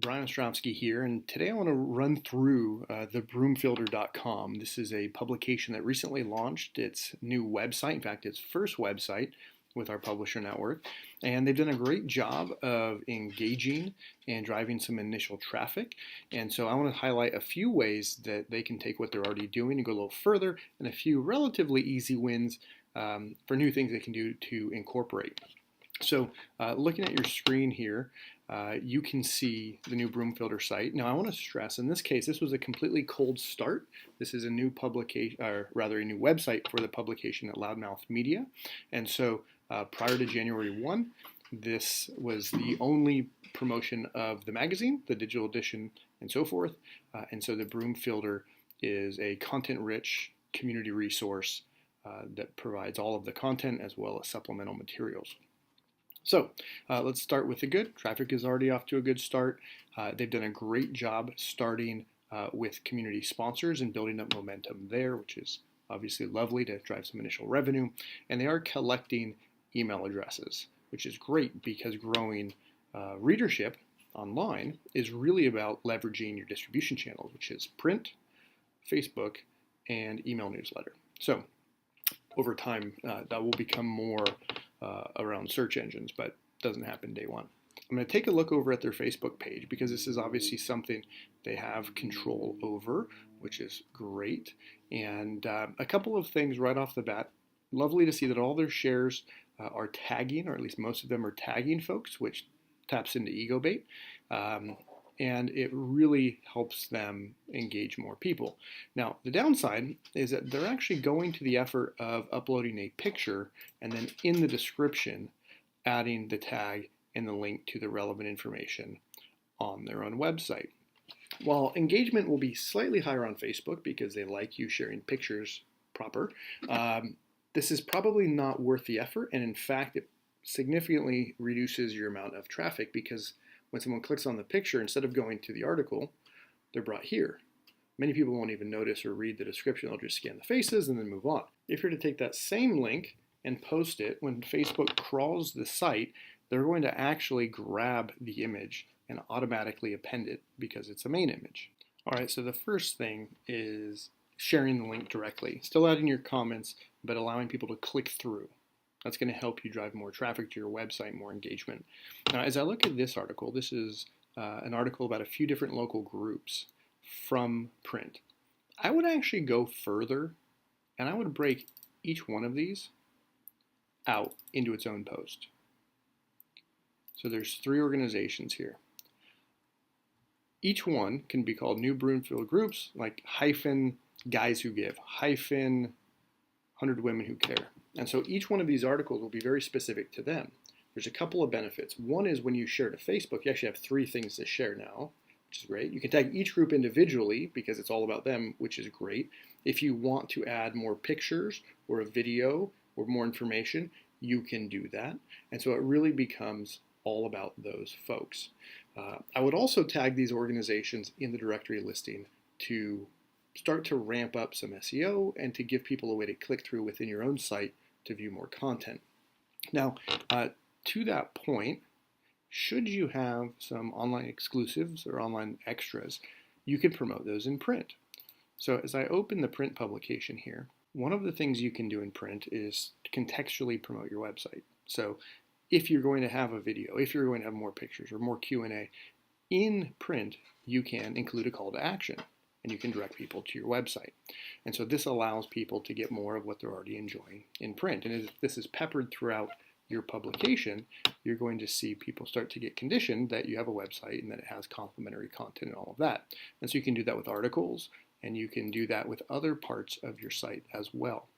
Brian Ostrovsky here, and today I want to run through the Broomfieder.com. This is a publication that recently launched its new website, in fact, its first website with our publisher network, and they've done a great job of engaging and driving some initial traffic. And so I want to highlight a few ways that they can take what they're already doing and go a little further, and a few relatively easy wins for new things they can do to incorporate. So looking at your screen here, you can see the new Broomfieder site. Now I want to stress, in this case, this was a completely cold start. This is a new publication, or rather a new website for the publication at Loudmouth Media. And so prior to January 1, this was the only promotion of the magazine, the digital edition, and so forth. And so the Broomfieder is a content-rich community resource that provides all of the content as well as supplemental materials. So let's start with the good. Traffic is already off to a good start. They've done a great job starting with community sponsors and building up momentum there, which is obviously lovely to drive some initial revenue. And they are collecting email addresses, which is great because growing readership online is really about leveraging your distribution channels, which is print, Facebook, and email newsletter. So over time, that will become more around search engines, but doesn't happen day one. I'm going to take a look over at their Facebook page because this is obviously something they have control over, which is great. And a couple of things right off the bat. Lovely to see that all their shares are tagging, or at least most of them are tagging folks, which taps into ego bait. And it really helps them engage more people. Now, the downside is that they're actually going to the effort of uploading a picture and then in the description adding the tag and the link to the relevant information on their own website. While engagement will be slightly higher on Facebook because they like you sharing pictures proper, this is probably not worth the effort, and in fact, it significantly reduces your amount of traffic because when someone clicks on the picture, instead of going to the article, they're brought here. Many people won't even notice or read the description. They'll just scan the faces and then move on. If you're to take that same link and post it, when Facebook crawls the site, they're going to actually grab the image and automatically append it because it's a main image. All right, so the first thing is sharing the link directly. Still adding your comments, but allowing people to click through. That's going to help you drive more traffic to your website, more engagement. Now, as I look at this article, this is an article about a few different local groups from print. I would actually go further, and I would break each one of these out into its own post. So there's 3 organizations here. Each one can be called New Broomfield Groups, like hyphen Guys Who Give, hyphen 100 Women Who Care. And so each one of these articles will be very specific to them. There's a couple of benefits. One is when you share to Facebook, you actually have 3 things to share now, which is great. You can tag each group individually because it's all about them, which is great. If you want to add more pictures or a video or more information, you can do that. And so it really becomes all about those folks. I would also tag these organizations in the directory listing to start to ramp up some SEO and to give people a way to click through within your own site to view more content. Now, to that point, should you have some online exclusives or online extras, you can promote those in print. So as I open the print publication here, one of the things you can do in print is contextually promote your website. So if you're going to have a video, if you're going to have more pictures or more Q&A, in print, you can include a call to action and you can direct people to your website. And so this allows people to get more of what they're already enjoying in print. And if this is peppered throughout your publication, you're going to see people start to get conditioned that you have a website and that it has complementary content and all of that. And so you can do that with articles, and you can do that with other parts of your site as well.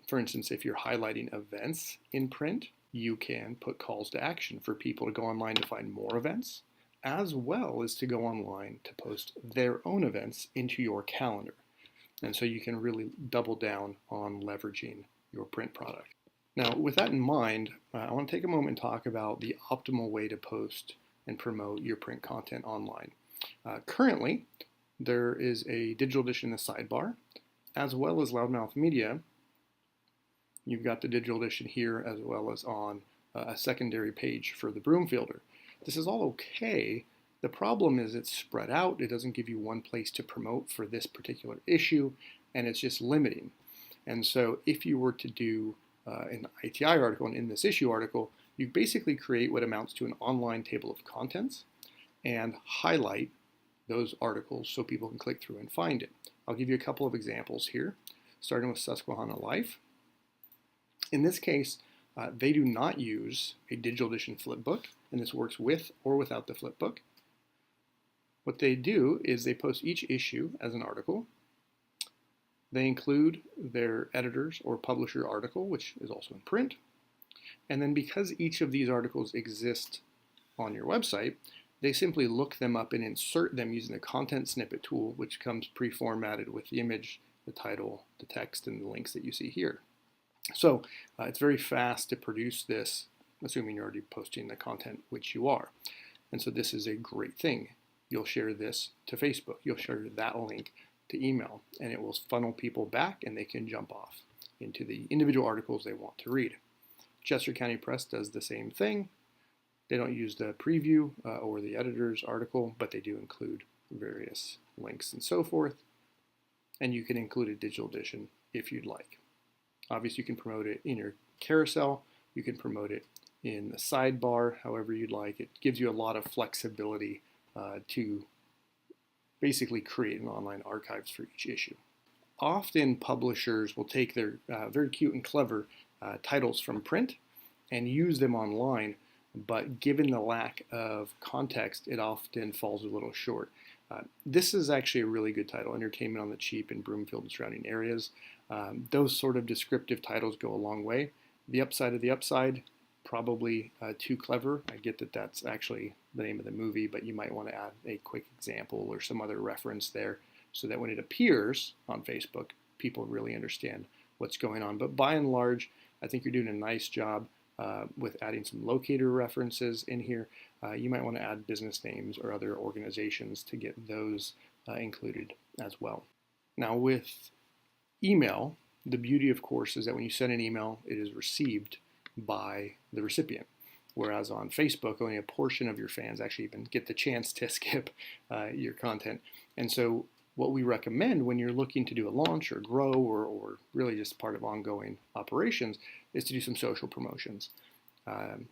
For instance, if you're highlighting events in print, you can put calls to action for people to go online to find more events, as well as to go online to post their own events into your calendar. And so you can really double down on leveraging your print product. Now, with that in mind, I want to take a moment and talk about the optimal way to post and promote your print content online. Currently, there is a digital edition in the sidebar, as well as Loudmouth Media. You've got the digital edition here, as well as on a secondary page for the Broomfieder. This is all okay. The problem is it's spread out. It doesn't give you one place to promote for this particular issue, and it's just limiting. And so if you were to do an ITI article, and in this issue article, you basically create what amounts to an online table of contents and highlight those articles so people can click through and find it. I'll give you a couple of examples here, starting with Susquehanna Life. In this case, they do not use a digital edition flipbook, and this works with or without the flipbook. What they do is they post each issue as an article. They include their editor's or publisher article, which is also in print. And then because each of these articles exist on your website, they simply look them up and insert them using the content snippet tool, which comes pre-formatted with the image, the title, the text, and the links that you see here. So it's very fast to produce this, assuming you're already posting the content, which you are. And so this is a great thing. You'll share this to Facebook. You'll share that link to email, and it will funnel people back, and they can jump off into the individual articles they want to read. Chester County Press does the same thing. They don't use the preview or the editor's article, but they do include various links and so forth. And you can include a digital edition if you'd like. Obviously, you can promote it in your carousel. You can promote it in the sidebar, however you'd like. It gives you a lot of flexibility to basically create an online archives for each issue. Often publishers will take their very cute and clever titles from print and use them online, but given the lack of context, it often falls a little short. This is actually a really good title, Entertainment on the Cheap in Broomfield and surrounding areas. Those sort of descriptive titles go a long way. The Upside of the Upside, probably too clever. I get that that's actually the name of the movie, but you might want to add a quick example or some other reference there so that when it appears on Facebook, people really understand what's going on. But by and large, I think you're doing a nice job with adding some locator references in here. You might want to add business names or other organizations to get those included as well. Now with email, the beauty of course is that when you send an email, it is received by the recipient. Whereas on Facebook, only a portion of your fans actually even get the chance to skip your content. And so what we recommend when you're looking to do a launch or grow or really just part of ongoing operations is to do some social promotions.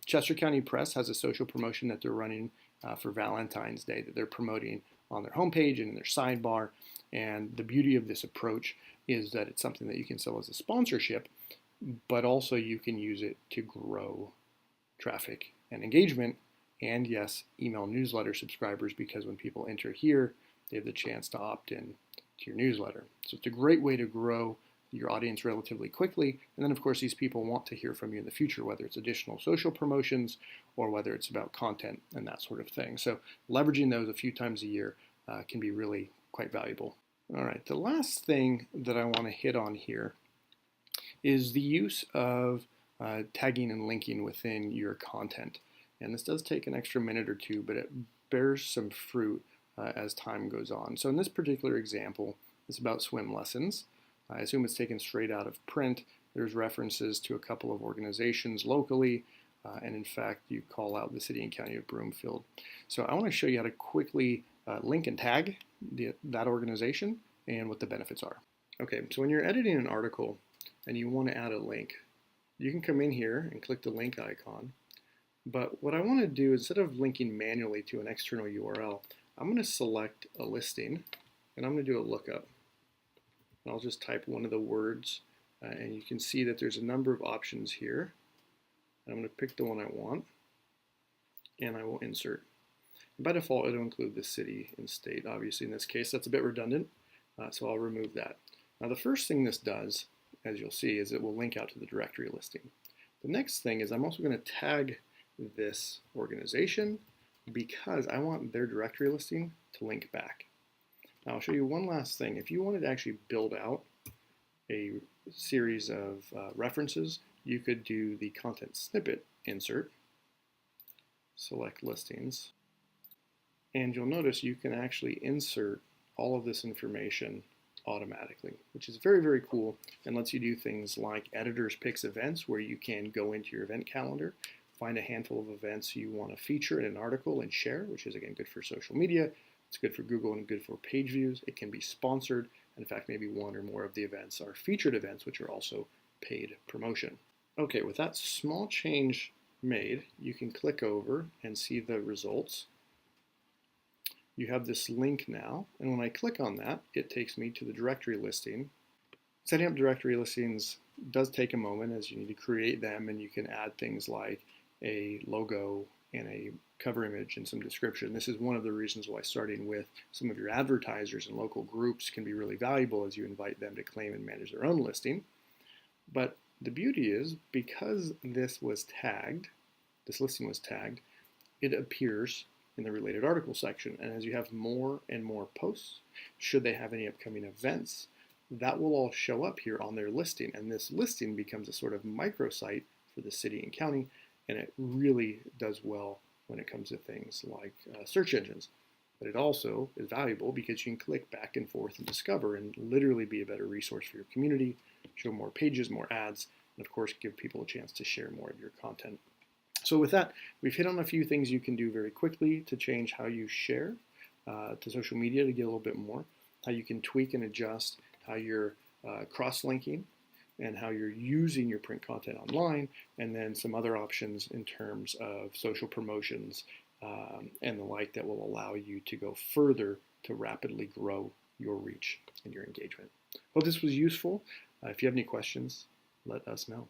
Chester County Press has a social promotion that they're running for Valentine's Day that they're promoting on their homepage and in their sidebar. And the beauty of this approach is that it's something that you can sell as a sponsorship, but also you can use it to grow traffic and engagement, and yes, email newsletter subscribers, because when people enter here, they have the chance to opt in to your newsletter. So it's a great way to grow your audience relatively quickly. And then of course, these people want to hear from you in the future, whether it's additional social promotions or whether it's about content and that sort of thing. So leveraging those a few times a year can be really quite valuable. All right, the last thing that I want to hit on here is the use of tagging and linking within your content. And this does take an extra minute or two, but it bears some fruit as time goes on. So in this particular example, it's about swim lessons. I assume it's taken straight out of print. There's references to a couple of organizations locally, and in fact, you call out the city and county of Broomfield. So I want to show you how to quickly link and tag that organization and what the benefits are. Okay, so when you're editing an article and you want to add a link, you can come in here and click the link icon. But what I want to do, instead of linking manually to an external URL, I'm going to select a listing and I'm going to do a lookup. And I'll just type one of the words and you can see that there's a number of options here. I'm going to pick the one I want and I will insert. And by default, it'll include the city and state. Obviously, in this case, that's a bit redundant, so I'll remove that. Now, the first thing this does, as you'll see, is it will link out to the directory listing. The next thing is I'm also going to tag this organization because I want their directory listing to link back. Now I'll show you one last thing. If you wanted to actually build out a series of references, you could do the content snippet insert, select listings, and you'll notice you can actually insert all of this information automatically, which is very, very cool and lets you do things like editors picks events where you can go into your event calendar find a handful of events you want to feature in an article and share, which is again good for social media. It's good for Google and good for page views. It can be sponsored. And in fact, maybe one or more of the events are featured events, which are also paid promotion. Okay, with that small change made, you can click over and see the results. You have this link now, and when I click on that, it takes me to the directory listing. Setting up directory listings does take a moment, as you need to create them, and you can add things like a logo and a cover image and some description. This is one of the reasons why starting with some of your advertisers and local groups can be really valuable as you invite them to claim and manage their own listing. But the beauty is, because this listing was tagged, it appears in the related article section. And as you have more and more posts, should they have any upcoming events, that will all show up here on their listing. And this listing becomes a sort of microsite for the city and county, and it really does well when it comes to things like search engines. But it also is valuable because you can click back and forth and discover and literally be a better resource for your community, show more pages, more ads, and of course give people a chance to share more of your content. So with that, we've hit on a few things you can do very quickly to change how you share to social media to get a little bit more, how you can tweak and adjust how you're cross-linking and how you're using your print content online, and then some other options in terms of social promotions and the like that will allow you to go further to rapidly grow your reach and your engagement. Hope this was useful. If you have any questions, let us know.